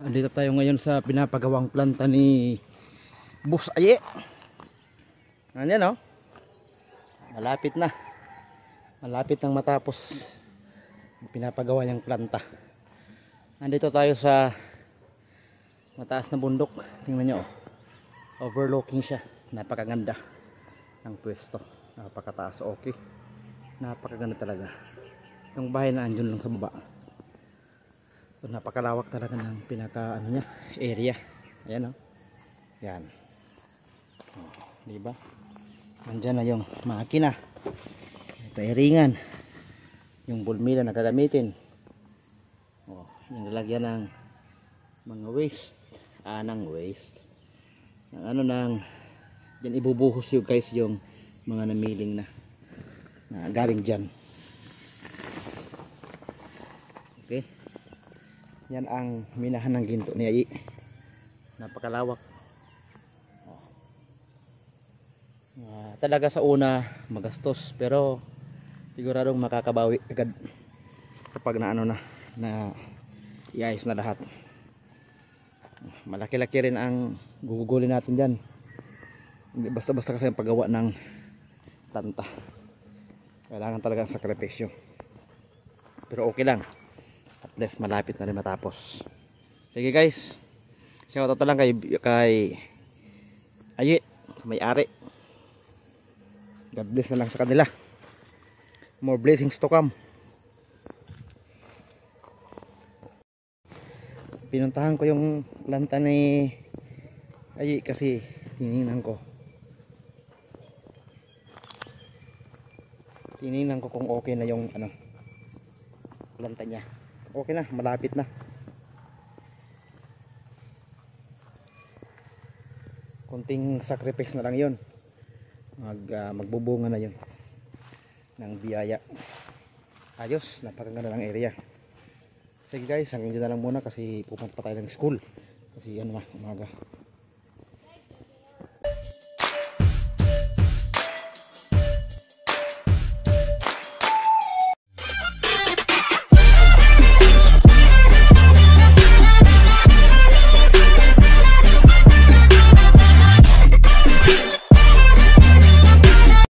Andito tayo ngayon sa pinapagawang planta ni Boss Aye. Ayan o. Malapit na. Malapit nang matapos pinapagawa niyang planta. Andito tayo sa mataas na bundok. Tingnan nyo. Overlooking siya. Napakaganda ng pwesto. Napakataas. Okay. Napakaganda talaga. Yung bahay na andyan lang sa baba. So, napakalawak talaga ng pinaka ano niya, area. Ayan o. Yan. Oh, diba? Andyan na yung makina. Pairingan. Yung bulmila na gagamitin. Oh, yung lalagyan ng mga waste. Ng waste. Ng ano nang dyan ibubuhos yung guys yung mga namiling na galing dyan. Okay. Yan ang minahan ng ginto ni Ayi. Napakalawak. Talaga sa una magastos pero siguradong makakabawi agad kapag na ano na iayos na lahat. Malaki-laki rin ang gugugulin natin dyan. Hindi basta-basta kasi ang paggawa ng planta. Kailangan talaga ang sakripisyo. Pero okay lang. At least malapit na rin matapos. Sige guys. Shoutout na lang kay Ayi, may-ari. God bless na lang sa kanila. More blessings to come. Pinuntahan ko yung planta ni Ayi kasi tinignan ko. Tinignan ko kung okay na yung ano planta niya. Okay na, malapit na. Konting sacrifice na lang 'yon. Magbubunga na 'yon ng biyaya. Ayos, napakaganda ng area. Sige guys, hanggang dyan na lang muna kasi pupunta pa tayo ng school. Kasi ano na, umaga.